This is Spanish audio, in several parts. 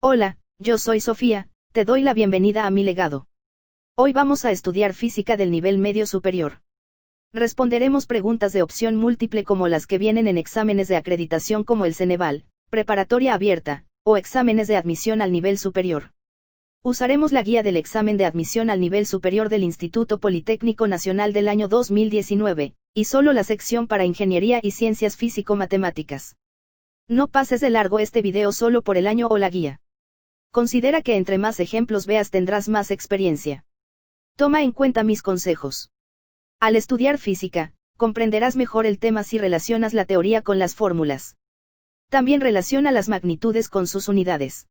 Hola, yo soy Sofía, te doy la bienvenida a mi legado. Hoy vamos a estudiar física del nivel medio superior. Responderemos preguntas de opción múltiple como las que vienen en exámenes de acreditación como el Ceneval, preparatoria abierta, o exámenes de admisión al nivel superior. Usaremos la guía del examen de admisión al nivel superior del Instituto Politécnico Nacional del año 2019, y solo la sección para Ingeniería y Ciencias Físico-Matemáticas. No pases de largo este video solo por el año o la guía. Considera que entre más ejemplos veas tendrás más experiencia. Toma en cuenta mis consejos. Al estudiar física, comprenderás mejor el tema si relacionas la teoría con las fórmulas. También relaciona las magnitudes con sus unidades.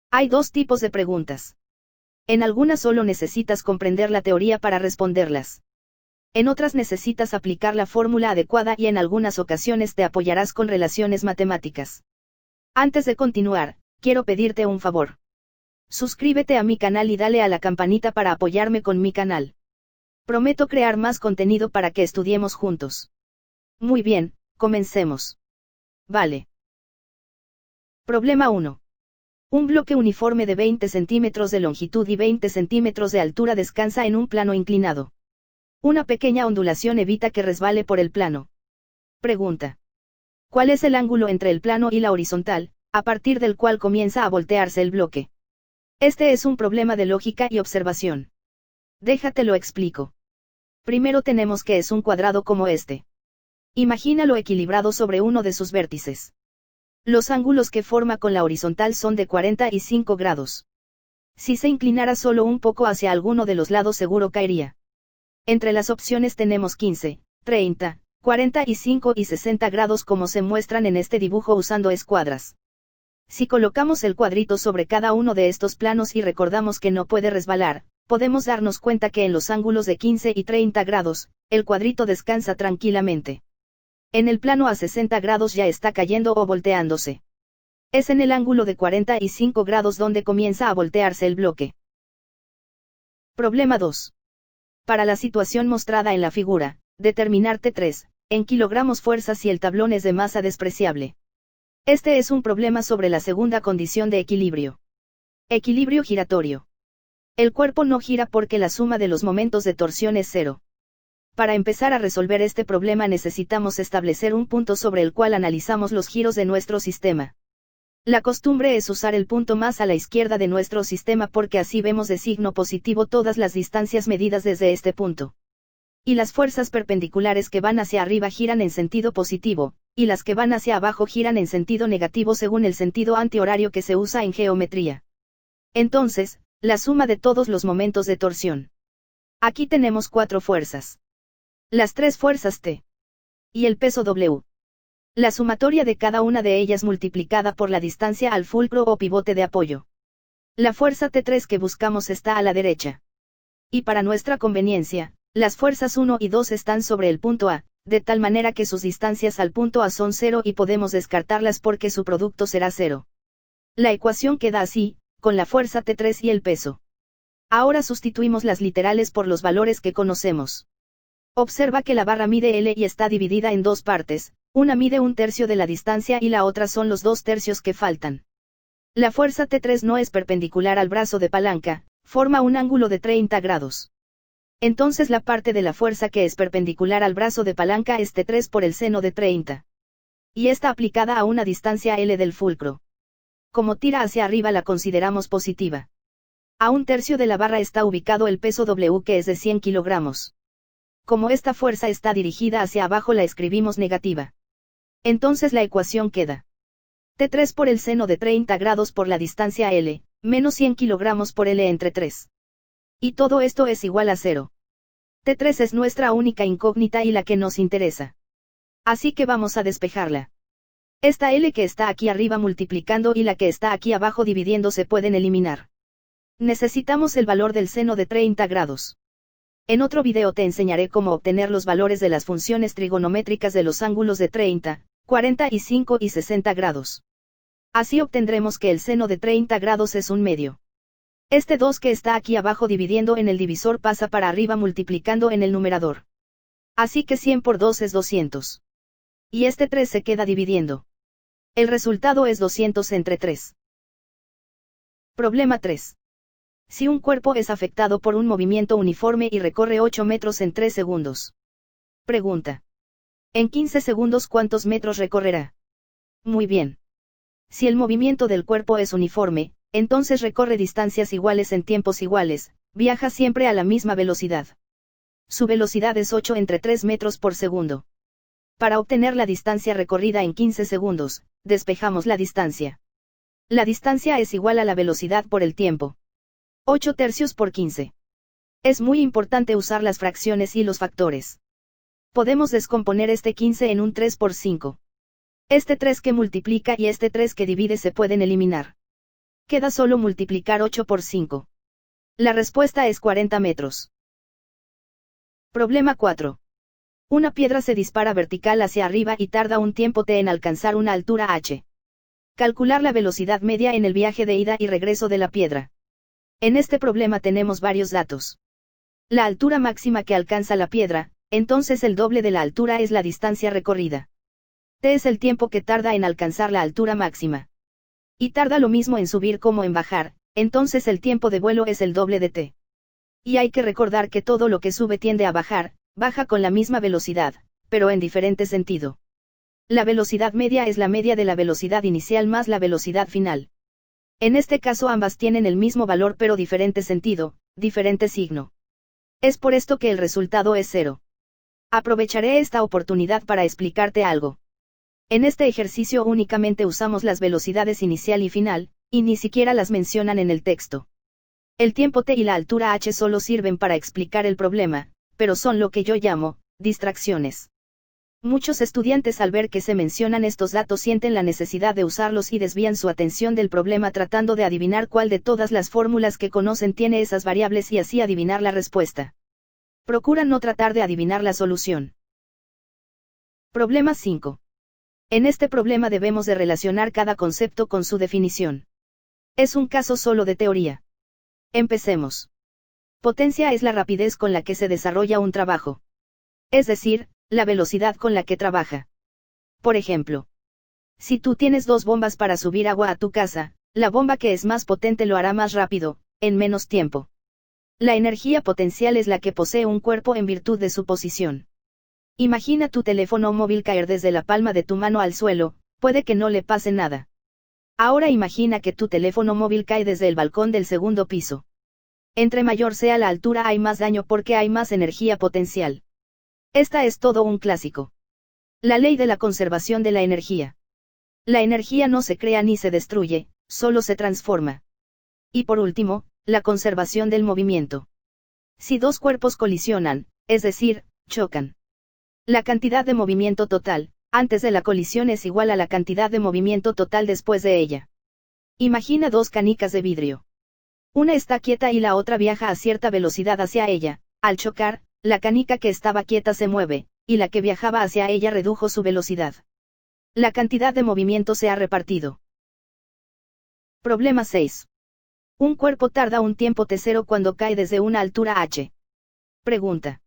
Hay dos tipos de preguntas. En algunas solo necesitas comprender la teoría para responderlas. En otras necesitas aplicar la fórmula adecuada y en algunas ocasiones te apoyarás con relaciones matemáticas. Antes de continuar, quiero pedirte un favor. Suscríbete a mi canal y dale a la campanita para apoyarme con mi canal. Prometo crear más contenido para que estudiemos juntos. Muy bien, comencemos. Vale. Problema 1. Un bloque uniforme de 20 centímetros de longitud y 20 centímetros de altura descansa en un plano inclinado. Una pequeña ondulación evita que resbale por el plano. Pregunta. ¿Cuál es el ángulo entre el plano y la horizontal, a partir del cual comienza a voltearse el bloque? Este es un problema de lógica y observación. Déjate lo explico. Primero tenemos que es un cuadrado como este. Imagínalo equilibrado sobre uno de sus vértices. Los ángulos que forma con la horizontal son de 45 grados. Si se inclinara solo un poco hacia alguno de los lados seguro caería. Entre las opciones tenemos 15, 30, 45 y 60 grados como se muestran en este dibujo usando escuadras. Si colocamos el cuadrito sobre cada uno de estos planos y recordamos que no puede resbalar, podemos darnos cuenta que en los ángulos de 15 y 30 grados, el cuadrito descansa tranquilamente. En el plano a 60 grados ya está cayendo o volteándose. Es en el ángulo de 45 grados donde comienza a voltearse el bloque. Problema 2. Para la situación mostrada en la figura, determinar T3, en kilogramos fuerza si el tablón es de masa despreciable. Este es un problema sobre la segunda condición de equilibrio. Equilibrio giratorio. El cuerpo no gira porque la suma de los momentos de torsión es cero. Para empezar a resolver este problema necesitamos establecer un punto sobre el cual analizamos los giros de nuestro sistema. La costumbre es usar el punto más a la izquierda de nuestro sistema porque así vemos de signo positivo todas las distancias medidas desde este punto. Y las fuerzas perpendiculares que van hacia arriba giran en sentido positivo, y las que van hacia abajo giran en sentido negativo según el sentido antihorario que se usa en geometría. Entonces, la suma de todos los momentos de torsión. Aquí tenemos 4 fuerzas. Las 3 fuerzas T. Y el peso W. La sumatoria de cada una de ellas multiplicada por la distancia al fulcro o pivote de apoyo. La fuerza T3 que buscamos está a la derecha. Y para nuestra conveniencia, las fuerzas 1 y 2 están sobre el punto A, de tal manera que sus distancias al punto A son 0 y podemos descartarlas porque su producto será 0. La ecuación queda así, con la fuerza T3 y el peso. Ahora sustituimos las literales por los valores que conocemos. Observa que la barra mide L y está dividida en dos partes, una mide 1/3 de la distancia y la otra son los 2/3 que faltan. La fuerza T3 no es perpendicular al brazo de palanca, forma un ángulo de 30 grados. Entonces la parte de la fuerza que es perpendicular al brazo de palanca es T3 por el seno de 30. Y está aplicada a una distancia L del fulcro. Como tira hacia arriba la consideramos positiva. A 1/3 de la barra está ubicado el peso W que es de 100 kilogramos. Como esta fuerza está dirigida hacia abajo la escribimos negativa. Entonces la ecuación queda. T3 por el seno de 30 grados por la distancia L, menos 100 kilogramos por L entre 3. Y todo esto es igual a 0. T3 es nuestra única incógnita y la que nos interesa. Así que vamos a despejarla. Esta L que está aquí arriba multiplicando y la que está aquí abajo dividiendo se pueden eliminar. Necesitamos el valor del seno de 30 grados. En otro video te enseñaré cómo obtener los valores de las funciones trigonométricas de los ángulos de 30, 45 y 60 grados. Así obtendremos que el seno de 30 grados es un medio. Este 2 que está aquí abajo dividiendo en el divisor pasa para arriba multiplicando en el numerador. Así que 100 por 2 es 200. Y este 3 se queda dividiendo. El resultado es 200 entre 3. Problema 3. Si un cuerpo es afectado por un movimiento uniforme y recorre 8 metros en 3 segundos. Pregunta. En 15 segundos, ¿cuántos metros recorrerá? Muy bien. Si el movimiento del cuerpo es uniforme, entonces recorre distancias iguales en tiempos iguales, viaja siempre a la misma velocidad. Su velocidad es 8 entre 3 metros por segundo. Para obtener la distancia recorrida en 15 segundos, despejamos la distancia. La distancia es igual a la velocidad por el tiempo. 8 tercios por 15. Es muy importante usar las fracciones y los factores. Podemos descomponer este 15 en un 3 por 5. Este 3 que multiplica y este 3 que divide se pueden eliminar. Queda solo multiplicar 8 por 5. La respuesta es 40 metros. Problema 4. Una piedra se dispara vertical hacia arriba y tarda un tiempo t en alcanzar una altura h. Calcular la velocidad media en el viaje de ida y regreso de la piedra. En este problema tenemos varios datos. La altura máxima que alcanza la piedra, entonces el doble de la altura es la distancia recorrida. T es el tiempo que tarda en alcanzar la altura máxima. Y tarda lo mismo en subir como en bajar, entonces el tiempo de vuelo es el doble de t. Y hay que recordar que todo lo que sube tiende a bajar, baja con la misma velocidad, pero en diferente sentido. La velocidad media es la media de la velocidad inicial más la velocidad final. En este caso ambas tienen el mismo valor pero diferente sentido, diferente signo. Es por esto que el resultado es 0. Aprovecharé esta oportunidad para explicarte algo. En este ejercicio únicamente usamos las velocidades inicial y final, y ni siquiera las mencionan en el texto. El tiempo t y la altura h solo sirven para explicar el problema, pero son lo que yo llamo distracciones. Muchos estudiantes al ver que se mencionan estos datos sienten la necesidad de usarlos y desvían su atención del problema tratando de adivinar cuál de todas las fórmulas que conocen tiene esas variables y así adivinar la respuesta. Procuran no tratar de adivinar la solución. Problema 5. En este problema debemos de relacionar cada concepto con su definición. Es un caso solo de teoría. Empecemos. Potencia es la rapidez con la que se desarrolla un trabajo. Es decir, la velocidad con la que trabaja. Por ejemplo, si tú tienes 2 bombas para subir agua a tu casa, la bomba que es más potente lo hará más rápido, en menos tiempo. La energía potencial es la que posee un cuerpo en virtud de su posición. Imagina tu teléfono móvil caer desde la palma de tu mano al suelo, puede que no le pase nada. Ahora imagina que tu teléfono móvil cae desde el balcón del segundo piso. Entre mayor sea la altura hay más daño porque hay más energía potencial. Esta es todo un clásico. La ley de la conservación de la energía. La energía no se crea ni se destruye, solo se transforma. Y por último, la conservación del movimiento. Si 2 cuerpos colisionan, es decir, chocan. La cantidad de movimiento total, antes de la colisión es igual a la cantidad de movimiento total después de ella. Imagina 2 canicas de vidrio. Una está quieta y la otra viaja a cierta velocidad hacia ella. Al chocar, la canica que estaba quieta se mueve, y la que viajaba hacia ella redujo su velocidad. La cantidad de movimiento se ha repartido. Problema 6. Un cuerpo tarda un tiempo t0 cuando cae desde una altura h. Pregunta.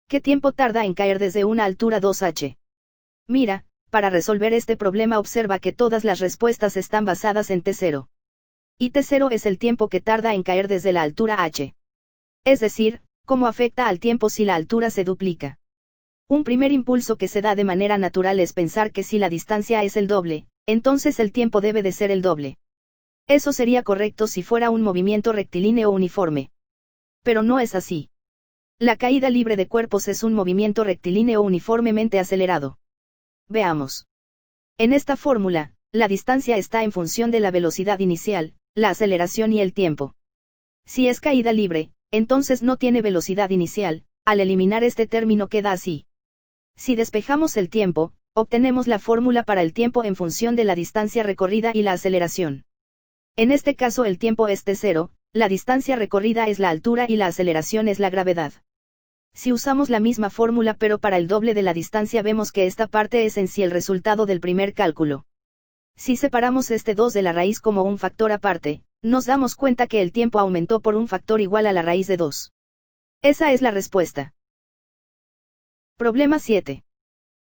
¿Qué tiempo tarda en caer desde una altura 2h? Mira, para resolver este problema observa que todas las respuestas están basadas en t0. Y t0 es el tiempo que tarda en caer desde la altura h. Es decir, cómo afecta al tiempo si la altura se duplica. Un primer impulso que se da de manera natural es pensar que si la distancia es el doble, entonces el tiempo debe de ser el doble. Eso sería correcto si fuera un movimiento rectilíneo uniforme. Pero no es así. La caída libre de cuerpos es un movimiento rectilíneo uniformemente acelerado. Veamos. En esta fórmula, la distancia está en función de la velocidad inicial, la aceleración y el tiempo. Si es caída libre, entonces no tiene velocidad inicial, al eliminar este término queda así. Si despejamos el tiempo, obtenemos la fórmula para el tiempo en función de la distancia recorrida y la aceleración. En este caso el tiempo es t0, la distancia recorrida es la altura y la aceleración es la gravedad. Si usamos la misma fórmula pero para el doble de la distancia vemos que esta parte es en sí el resultado del primer cálculo. Si separamos este 2 de la raíz como un factor aparte, nos damos cuenta que el tiempo aumentó por un factor igual a la raíz de 2. Esa es la respuesta. Problema 7.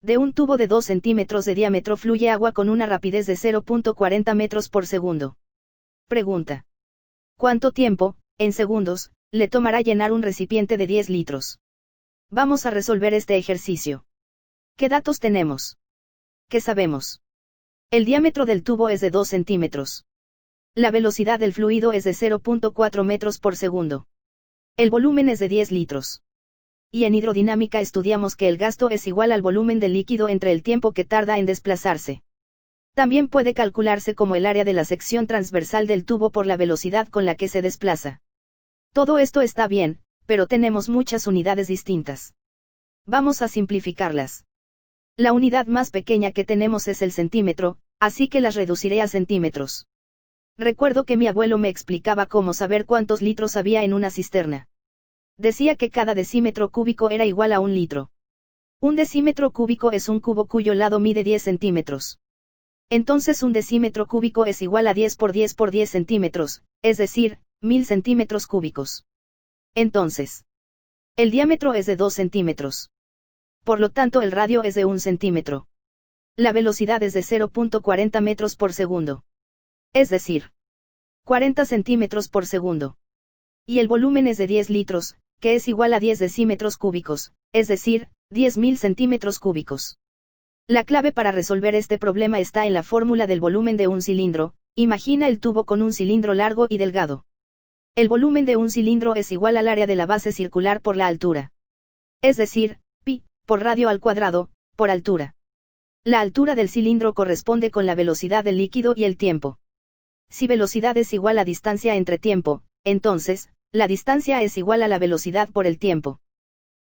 De un tubo de 2 centímetros de diámetro fluye agua con una rapidez de 0.40 metros por segundo. Pregunta. ¿Cuánto tiempo, en segundos, le tomará llenar un recipiente de 10 litros? Vamos a resolver este ejercicio. ¿Qué datos tenemos? ¿Qué sabemos? El diámetro del tubo es de 2 centímetros. La velocidad del fluido es de 0.4 metros por segundo. El volumen es de 10 litros. Y en hidrodinámica estudiamos que el gasto es igual al volumen del líquido entre el tiempo que tarda en desplazarse. También puede calcularse como el área de la sección transversal del tubo por la velocidad con la que se desplaza. Todo esto está bien, pero tenemos muchas unidades distintas. Vamos a simplificarlas. La unidad más pequeña que tenemos es el centímetro, así que las reduciré a centímetros. Recuerdo que mi abuelo me explicaba cómo saber cuántos litros había en una cisterna. Decía que cada decímetro cúbico era igual a 1 litro. Un decímetro cúbico es un cubo cuyo lado mide 10 centímetros. Entonces un decímetro cúbico es igual a 10 por 10 por 10 centímetros, es decir, 1000 centímetros cúbicos. Entonces, el diámetro es de 2 centímetros. Por lo tanto el radio es de 1 centímetro. La velocidad es de 0.40 metros por segundo. Es decir, 40 centímetros por segundo. Y el volumen es de 10 litros, que es igual a 10 decímetros cúbicos, es decir, 10.000 centímetros cúbicos. La clave para resolver este problema está en la fórmula del volumen de un cilindro. Imagina el tubo con un cilindro largo y delgado. El volumen de un cilindro es igual al área de la base circular por la altura. Es decir, pi, por radio al cuadrado, por altura. La altura del cilindro corresponde con la velocidad del líquido y el tiempo. Si velocidad es igual a distancia entre tiempo, entonces, la distancia es igual a la velocidad por el tiempo.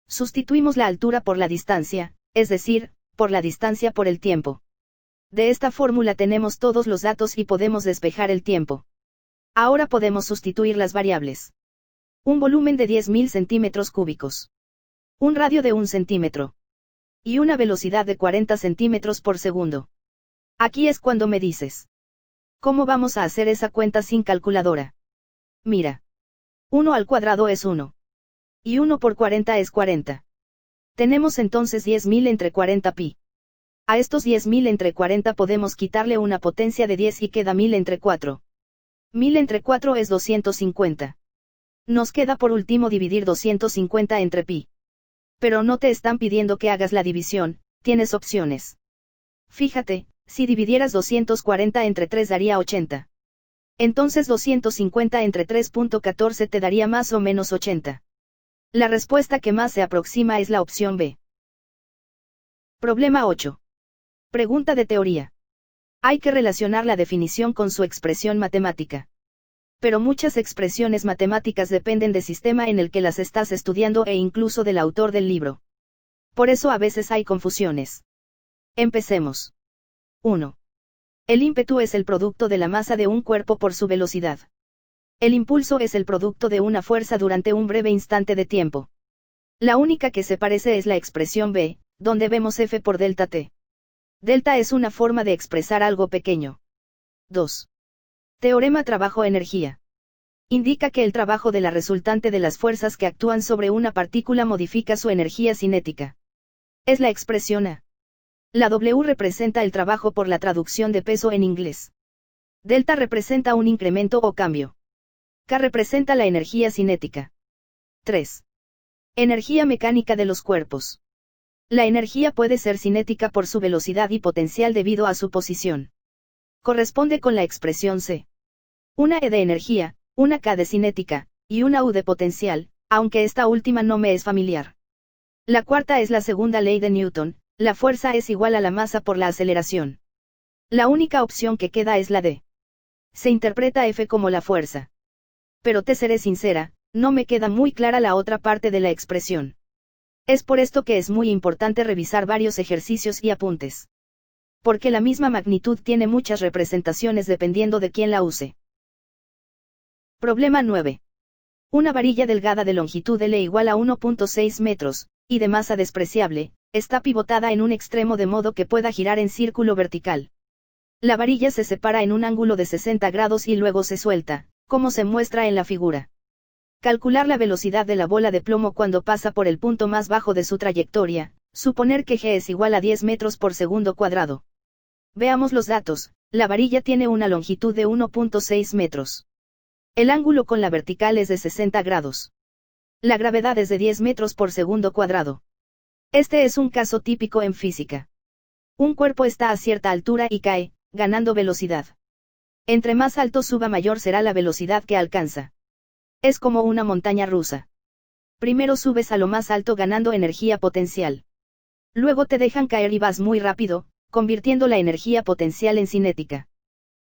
Sustituimos la altura por la distancia, es decir, por la distancia por el tiempo. De esta fórmula tenemos todos los datos y podemos despejar el tiempo. Ahora podemos sustituir las variables. Un volumen de 10.000 centímetros cúbicos. Un radio de 1 centímetro. Y una velocidad de 40 centímetros por segundo. Aquí es cuando me dices: ¿cómo vamos a hacer esa cuenta sin calculadora? Mira. 1 al cuadrado es 1. Y 1 por 40 es 40. Tenemos entonces 10.000 entre 40 pi. A estos 10.000 entre 40 podemos quitarle una potencia de 10 y queda 1000 entre 4. 1000 entre 4 es 250. Nos queda por último dividir 250 entre pi. Pero no te están pidiendo que hagas la división, tienes opciones. Fíjate, si dividieras 240 entre 3 daría 80. Entonces 250 entre 3.14 te daría más o menos 80. La respuesta que más se aproxima es la opción B. Problema 8. Pregunta de teoría. Hay que relacionar la definición con su expresión matemática. Pero muchas expresiones matemáticas dependen del sistema en el que las estás estudiando e incluso del autor del libro. Por eso a veces hay confusiones. Empecemos. 1. El ímpetu es el producto de la masa de un cuerpo por su velocidad. El impulso es el producto de una fuerza durante un breve instante de tiempo. La única que se parece es la expresión B, donde vemos F por delta T. Delta es una forma de expresar algo pequeño. 2. Teorema trabajo-energía. Indica que el trabajo de la resultante de las fuerzas que actúan sobre una partícula modifica su energía cinética. Es la expresión A. La W representa el trabajo por la traducción de peso en inglés. Delta representa un incremento o cambio. K representa la energía cinética. 3. Energía mecánica de los cuerpos. La energía puede ser cinética por su velocidad y potencial debido a su posición. Corresponde con la expresión C. Una E de energía, una K de cinética, y una U de potencial, aunque esta última no me es familiar. La cuarta es la segunda ley de Newton, la fuerza es igual a la masa por la aceleración. La única opción que queda es la D. Se interpreta F como la fuerza. Pero te seré sincera, no me queda muy clara la otra parte de la expresión. Es por esto que es muy importante revisar varios ejercicios y apuntes. Porque la misma magnitud tiene muchas representaciones dependiendo de quién la use. Problema 9. Una varilla delgada de longitud L igual a 1.6 metros, y de masa despreciable, está pivotada en un extremo de modo que pueda girar en círculo vertical. La varilla se separa en un ángulo de 60 grados y luego se suelta, como se muestra en la figura. Calcular la velocidad de la bola de plomo cuando pasa por el punto más bajo de su trayectoria, suponer que g es igual a 10 metros por segundo cuadrado. Veamos los datos. La varilla tiene una longitud de 1.6 metros. El ángulo con la vertical es de 60 grados. La gravedad es de 10 metros por segundo cuadrado. Este es un caso típico en física. Un cuerpo está a cierta altura y cae, ganando velocidad. Entre más alto suba, mayor será la velocidad que alcanza. Es como una montaña rusa. Primero subes a lo más alto ganando energía potencial. Luego te dejan caer y vas muy rápido, convirtiendo la energía potencial en cinética.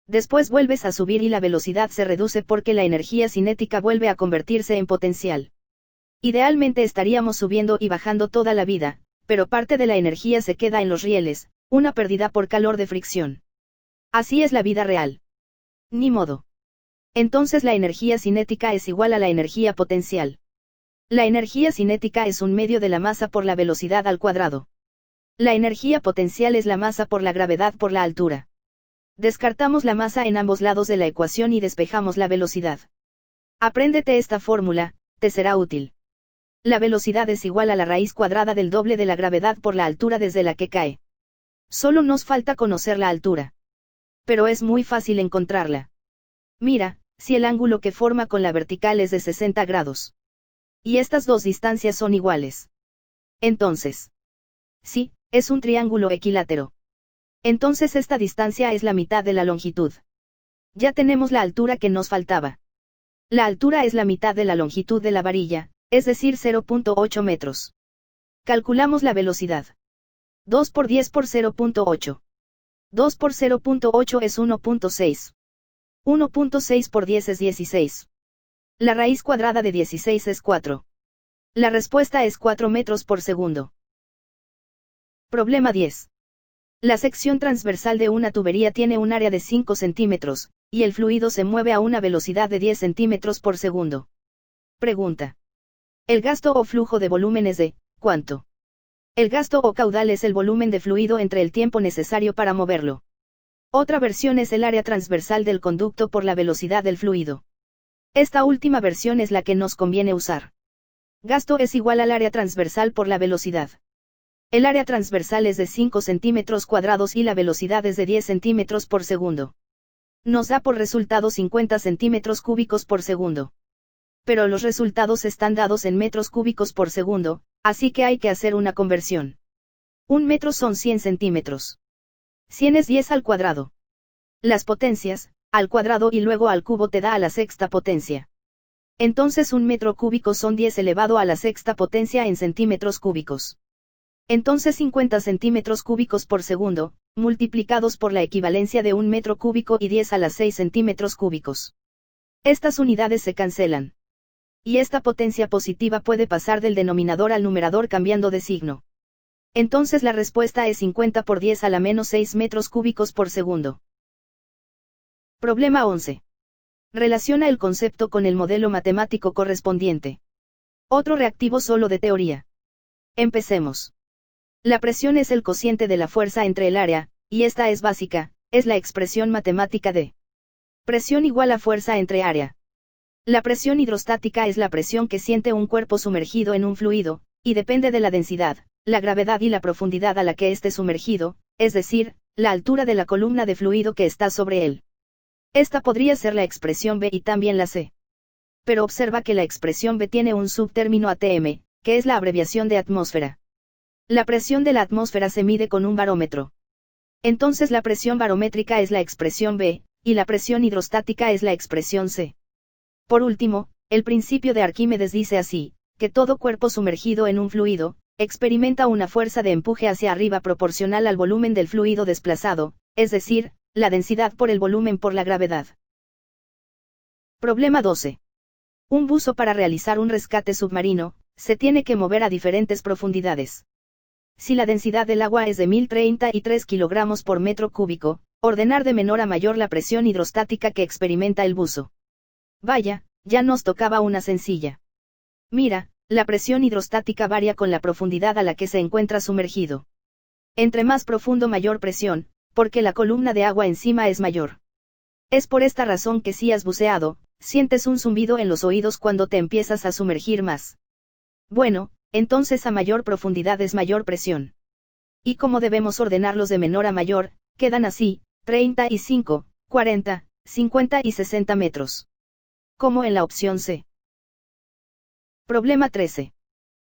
Después vuelves a subir y la velocidad se reduce porque la energía cinética vuelve a convertirse en potencial. Idealmente estaríamos subiendo y bajando toda la vida, pero parte de la energía se queda en los rieles, una pérdida por calor de fricción. Así es la vida real. Ni modo. Entonces la energía cinética es igual a la energía potencial. La energía cinética es un medio de la masa por la velocidad al cuadrado. La energía potencial es la masa por la gravedad por la altura. Descartamos la masa en ambos lados de la ecuación y despejamos la velocidad. Apréndete esta fórmula, te será útil. La velocidad es igual a la raíz cuadrada del doble de la gravedad por la altura desde la que cae. Solo nos falta conocer la altura. Pero es muy fácil encontrarla. Mira, si el ángulo que forma con la vertical es de 60 grados. Y estas dos distancias son iguales. Entonces. Sí, es un triángulo equilátero. Entonces esta distancia es la mitad de la longitud. Ya tenemos la altura que nos faltaba. La altura es la mitad de la longitud de la varilla, es decir 0.8 metros. Calculamos la velocidad. 2 por 10 por 0.8. 2 por 0.8 es 1.6. 1.6 por 10 es 16. La raíz cuadrada de 16 es 4. La respuesta es 4 metros por segundo. Problema 10. La sección transversal de una tubería tiene un área de 5 centímetros, y el fluido se mueve a una velocidad de 10 centímetros por segundo. Pregunta. El gasto o flujo de volumen es de, ¿cuánto? El gasto o caudal es el volumen de fluido entre el tiempo necesario para moverlo. Otra versión es el área transversal del conducto por la velocidad del fluido. Esta última versión es la que nos conviene usar. Gasto es igual al área transversal por la velocidad. El área transversal es de 5 centímetros cuadrados y la velocidad es de 10 centímetros por segundo. Nos da por resultado 50 centímetros cúbicos por segundo. Pero los resultados están dados en metros cúbicos por segundo, así que hay que hacer una conversión. Un metro son 100 centímetros. 100 es 10 al cuadrado. Las potencias, al cuadrado y luego al cubo te da a la sexta potencia. Entonces un metro cúbico son 10 elevado a la sexta potencia en centímetros cúbicos. Entonces 50 centímetros cúbicos por segundo, multiplicados por la equivalencia de un metro cúbico y 10 a las 6 centímetros cúbicos. Estas unidades se cancelan. Y esta potencia positiva puede pasar del denominador al numerador cambiando de signo. Entonces la respuesta es 50 por 10 a la menos 6 metros cúbicos por segundo. Problema 11. Relaciona el concepto con el modelo matemático correspondiente. Otro reactivo solo de teoría. Empecemos. La presión es el cociente de la fuerza entre el área, y esta es básica, es la expresión matemática de presión igual a fuerza entre área. La presión hidrostática es la presión que siente un cuerpo sumergido en un fluido, y depende de la densidad, la gravedad y la profundidad a la que esté sumergido, es decir, la altura de la columna de fluido que está sobre él. Esta podría ser la expresión B y también la C. Pero observa que la expresión B tiene un subtérmino ATM, que es la abreviación de atmósfera. La presión de la atmósfera se mide con un barómetro. Entonces la presión barométrica es la expresión B, y la presión hidrostática es la expresión C. Por último, el principio de Arquímedes dice así, que todo cuerpo sumergido en un fluido, experimenta una fuerza de empuje hacia arriba proporcional al volumen del fluido desplazado, es decir, la densidad por el volumen por la gravedad. Problema 12. Un buzo para realizar un rescate submarino, se tiene que mover a diferentes profundidades. Si la densidad del agua es de 1033 kilogramos por metro cúbico, ordenar de menor a mayor la presión hidrostática que experimenta el buzo. Vaya, ya nos tocaba una sencilla. Mira, la presión hidrostática varía con la profundidad a la que se encuentra sumergido. Entre más profundo mayor presión, porque la columna de agua encima es mayor. Es por esta razón que si has buceado, sientes un zumbido en los oídos cuando te empiezas a sumergir más. Bueno, entonces a mayor profundidad es mayor presión. Y como debemos ordenarlos de menor a mayor, quedan así, 35, 40, 50 y 60 metros. como en la opción C. Problema 13.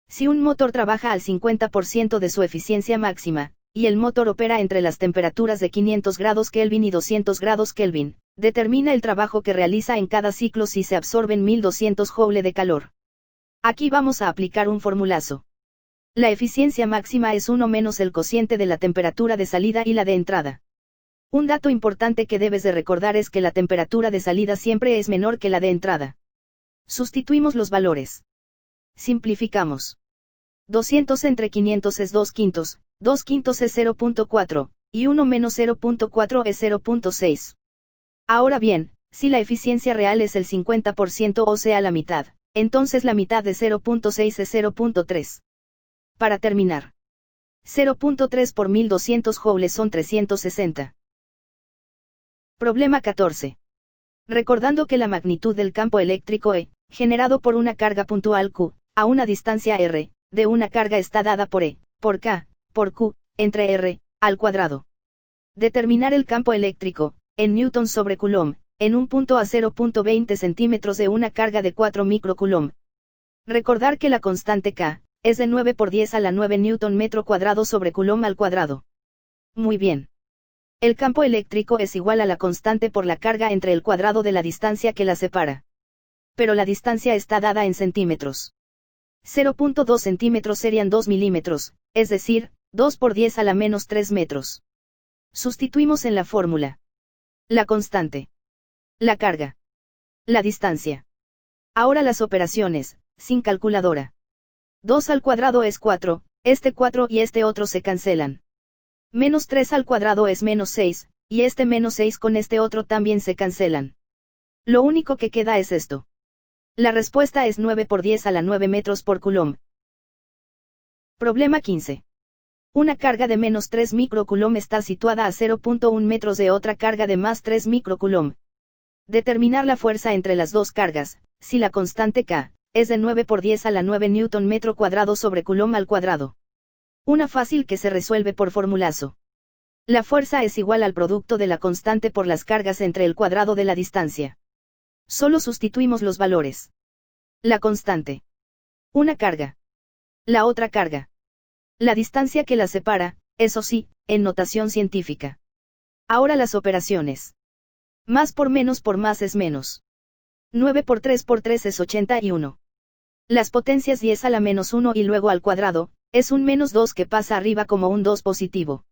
Si un motor trabaja al 50% de su eficiencia máxima, y el motor opera entre las temperaturas de 500 grados Kelvin y 200 grados Kelvin, determina el trabajo que realiza en cada ciclo si se absorben 1200 Joule de calor. Aquí vamos a aplicar un formulazo. La eficiencia máxima es 1 menos el cociente de la temperatura de salida y la de entrada. Un dato importante que debes de recordar es que la temperatura de salida siempre es menor que la de entrada. Sustituimos los valores. Simplificamos. 200 entre 500 es 2 quintos, 2 quintos es 0.4, y 1 menos 0.4 es 0.6. Ahora bien, si la eficiencia real es el 50% o sea la mitad, entonces la mitad de 0.6 es 0.3. Para terminar. 0.3 por 1200 joules son 360. Problema 14. Recordando que la magnitud del campo eléctrico E, generado por una carga puntual Q, a una distancia R, de una carga está dada por E, por K, por Q, entre R, al cuadrado. Determinar el campo eléctrico, en newtons sobre coulomb, en un punto a 0.20 centímetros de una carga de 4 microcoulomb. Recordar que la constante K, es de 9 por 10 a la 9 newton metro cuadrado sobre coulomb al cuadrado. Muy bien. El campo eléctrico es igual a la constante por la carga entre el cuadrado de la distancia que la separa. Pero la distancia está dada en centímetros. 0.2 centímetros serían 2 milímetros, es decir, 2 por 10 a la menos 3 metros. Sustituimos en la fórmula. La constante. La carga. La distancia. Ahora las operaciones, sin calculadora. 2 al cuadrado es 4, este 4 y este otro se cancelan. Menos 3 al cuadrado es menos 6, y este menos 6 con este otro también se cancelan. Lo único que queda es esto. La respuesta es 9 por 10 a la 9 metros por coulomb. Problema 15. Una carga de menos 3 microcoulomb está situada a 0.1 metros de otra carga de más 3 microcoulomb. Determinar la fuerza entre las dos cargas, si la constante K, es de 9 por 10 a la 9 newton metro cuadrado sobre coulomb al cuadrado. Una fácil que se resuelve por formulazo. La fuerza es igual al producto de la constante por las cargas entre el cuadrado de la distancia. Solo sustituimos los valores. La constante. Una carga. La otra carga. La distancia que la separa, eso sí, en notación científica. Ahora las operaciones. Más por más es menos. 9 por 3 es 81. Las potencias 10 a la menos 1 y luego al cuadrado, es un menos 2 que pasa arriba como un 2 positivo.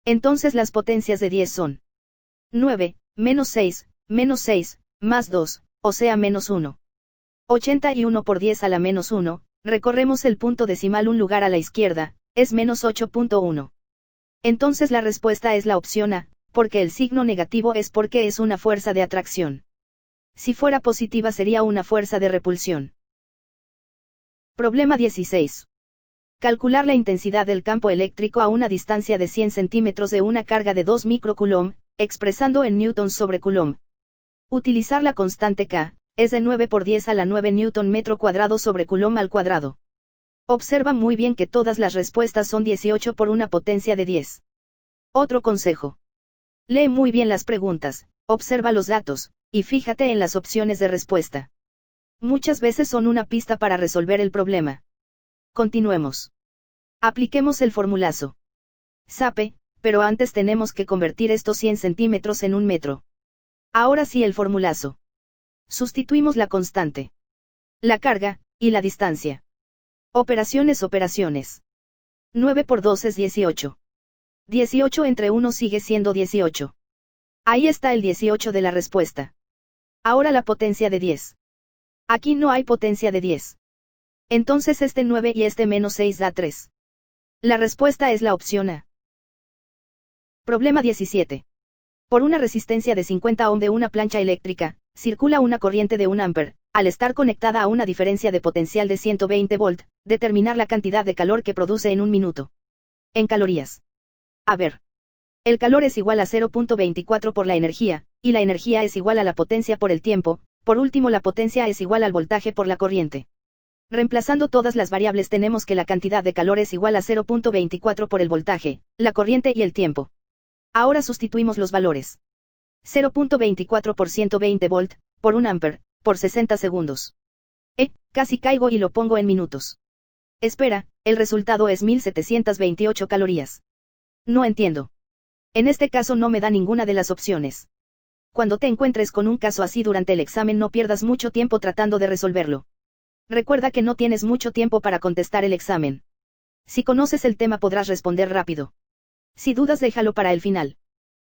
Entonces las potencias de 10 son 9, menos 6, más 2, o sea menos 1. 81 por 10 a la menos 1, recorremos el punto decimal un lugar a la izquierda, es menos 8.1. Entonces la respuesta es la opción A, porque el signo negativo es porque es una fuerza de atracción. Si fuera positiva sería una fuerza de repulsión. Problema 16. Calcular la intensidad del campo eléctrico a una distancia de 100 centímetros de una carga de 2 microcoulomb, expresando en newtons sobre coulomb. Utilizar la constante K, es de 9 por 10 a la 9 newton metro cuadrado sobre coulomb al cuadrado. Observa muy bien que todas las respuestas son 18 por una potencia de 10. Otro consejo. Lee muy bien las preguntas, observa los datos, y fíjate en las opciones de respuesta. Muchas veces son una pista para resolver el problema. Continuemos. Apliquemos el formulazo. Sape, pero antes tenemos que convertir estos 100 centímetros en un metro. Ahora sí el formulazo. Sustituimos la constante, la carga, y la distancia. Operaciones. 9 por 2 es 18. 18 entre 1 sigue siendo 18. Ahí está el 18 de la respuesta. Ahora la potencia de 10. Aquí no hay potencia de 10. Entonces este 9 y este menos 6 da 3. La respuesta es la opción A. Problema 17. Por una resistencia de 50 ohm de una plancha eléctrica, circula una corriente de 1 ampere, al estar conectada a una diferencia de potencial de 120 volt, determinar la cantidad de calor que produce en un minuto. En calorías. A ver. El calor es igual a 0.24 por la energía, y la energía es igual a la potencia por el tiempo, por último la potencia es igual al voltaje por la corriente. Reemplazando todas las variables tenemos que la cantidad de calor es igual a 0.24 por el voltaje, la corriente y el tiempo. Ahora sustituimos los valores. 0.24 por 120 volt, por 1 ampere, por 60 segundos. Casi caigo y lo pongo en minutos. Espera, el resultado es 1728 calorías. No entiendo. En este caso no me da ninguna de las opciones. Cuando te encuentres con un caso así durante el examen no pierdas mucho tiempo tratando de resolverlo. Recuerda que no tienes mucho tiempo para contestar el examen. Si conoces el tema podrás responder rápido. Si dudas déjalo para el final.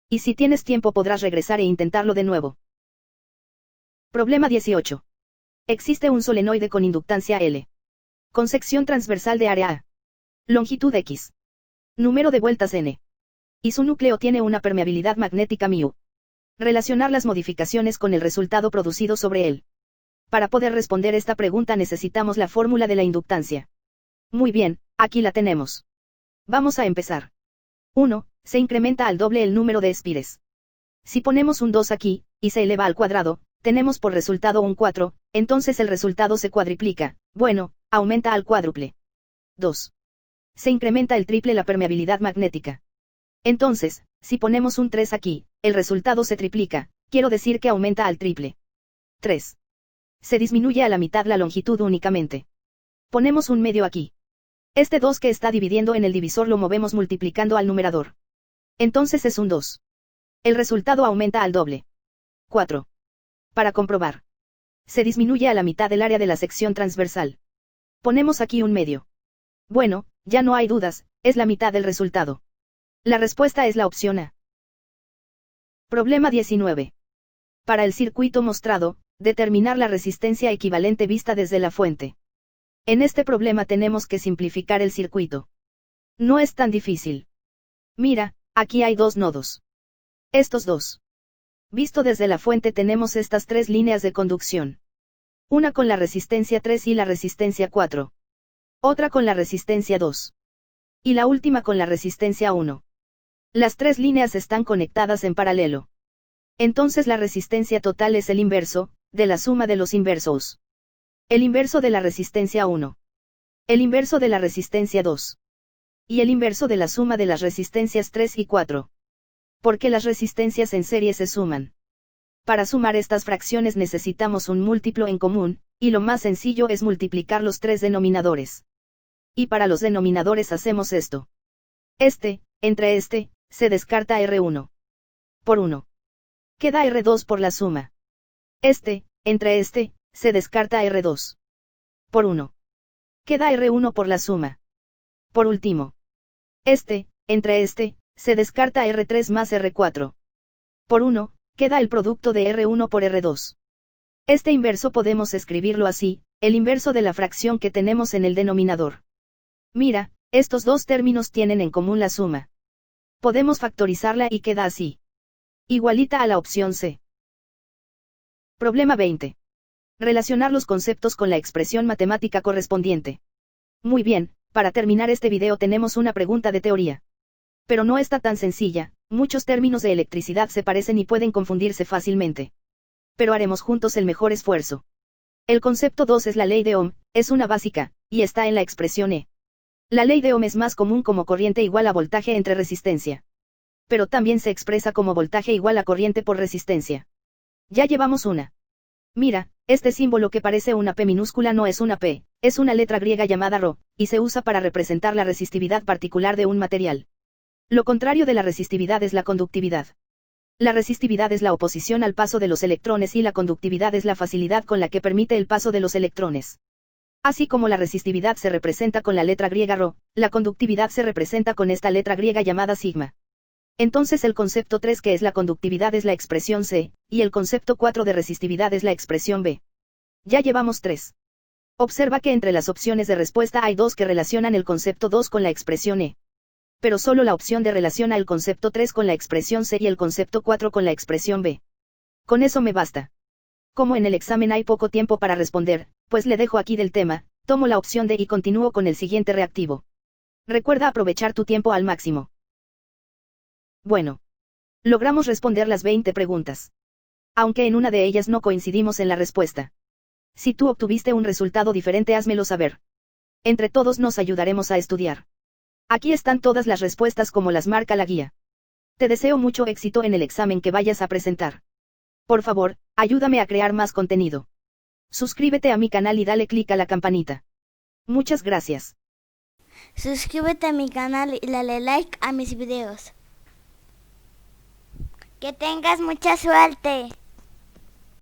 Y si tienes tiempo podrás regresar e intentarlo de nuevo. Problema 18. Existe un solenoide con inductancia L. Con sección transversal de área A. Longitud X. Número de vueltas N. Y su núcleo tiene una permeabilidad magnética μ. Relacionar las modificaciones con el resultado producido sobre él. Para poder responder esta pregunta necesitamos la fórmula de la inductancia. Muy bien, aquí la tenemos. Vamos a empezar. 1. Se incrementa al doble el número de espires. Si ponemos un 2 aquí, y se eleva al cuadrado, tenemos por resultado un 4, entonces el resultado se cuadriplica, bueno, aumenta al cuádruple. 2. Se incrementa el triple la permeabilidad magnética. Entonces, si ponemos un 3 aquí, el resultado se triplica, quiero decir que aumenta al triple. 3. Se disminuye a la mitad la longitud únicamente. Ponemos un medio aquí. Este 2 que está dividiendo en el divisor lo movemos multiplicando al numerador. Entonces es un 2. El resultado aumenta al doble. 4. Para comprobar. Se disminuye a la mitad el área de la sección transversal. Ponemos aquí un medio. Bueno, ya no hay dudas, es la mitad del resultado. La respuesta es la opción A. Problema 19. Para el circuito mostrado, determinar la resistencia equivalente vista desde la fuente. En este problema tenemos que simplificar el circuito. No es tan difícil. Mira, aquí hay dos nodos. Estos dos. Visto desde la fuente tenemos estas tres líneas de conducción. Una con la resistencia 3 y la resistencia 4. Otra con la resistencia 2. Y la última con la resistencia 1. Las tres líneas están conectadas en paralelo. Entonces la resistencia total es el inverso, de la suma de los inversos. El inverso de la resistencia 1. El inverso de la resistencia 2. Y el inverso de la suma de las resistencias 3 y 4. Porque las resistencias en serie se suman. Para sumar estas fracciones necesitamos un múltiplo en común, y lo más sencillo es multiplicar los tres denominadores. Y para los denominadores hacemos esto. Entre este, se descarta R1. Por 1. Queda R2 por la suma. Entre este, se descarta R2. Por 1. Queda R1 por la suma. Por último. Entre este, se descarta R3 más R4. Por 1, queda el producto de R1 por R2. Este inverso podemos escribirlo así, el inverso de la fracción que tenemos en el denominador. Mira, estos dos términos tienen en común la suma. Podemos factorizarla y queda así. Igualita a la opción C. Problema 20. Relacionar los conceptos con la expresión matemática correspondiente. Muy bien, para terminar este video tenemos una pregunta de teoría. Pero no está tan sencilla, muchos términos de electricidad se parecen y pueden confundirse fácilmente. Pero haremos juntos el mejor esfuerzo. El concepto 2 es la ley de Ohm, es una básica, y está en la expresión E. La ley de Ohm es más común como corriente igual a voltaje entre resistencia. Pero también se expresa como voltaje igual a corriente por resistencia. Ya llevamos una. Mira, este símbolo que parece una P minúscula no es una P, es una letra griega llamada Rho, y se usa para representar la resistividad particular de un material. Lo contrario de la resistividad es la conductividad. La resistividad es la oposición al paso de los electrones y la conductividad es la facilidad con la que permite el paso de los electrones. Así como la resistividad se representa con la letra griega Rho, la conductividad se representa con esta letra griega llamada sigma. Entonces el concepto 3 que es la conductividad es la expresión C, y el concepto 4 de resistividad es la expresión B. Ya llevamos 3. Observa que entre las opciones de respuesta hay dos que relacionan el concepto 2 con la expresión E. Pero solo la opción D relaciona el concepto 3 con la expresión C y el concepto 4 con la expresión B. Con eso me basta. Como en el examen hay poco tiempo para responder, pues le dejo aquí del tema, tomo la opción D y continúo con el siguiente reactivo. Recuerda aprovechar tu tiempo al máximo. Bueno. Logramos responder las 20 preguntas. Aunque en una de ellas no coincidimos en la respuesta. Si tú obtuviste un resultado diferente házmelo saber. Entre todos nos ayudaremos a estudiar. Aquí están todas las respuestas como las marca la guía. Te deseo mucho éxito en el examen que vayas a presentar. Por favor, ayúdame a crear más contenido. Suscríbete a mi canal y dale click a la campanita. Muchas gracias. Suscríbete a mi canal y dale like a mis videos. Que tengas mucha suerte.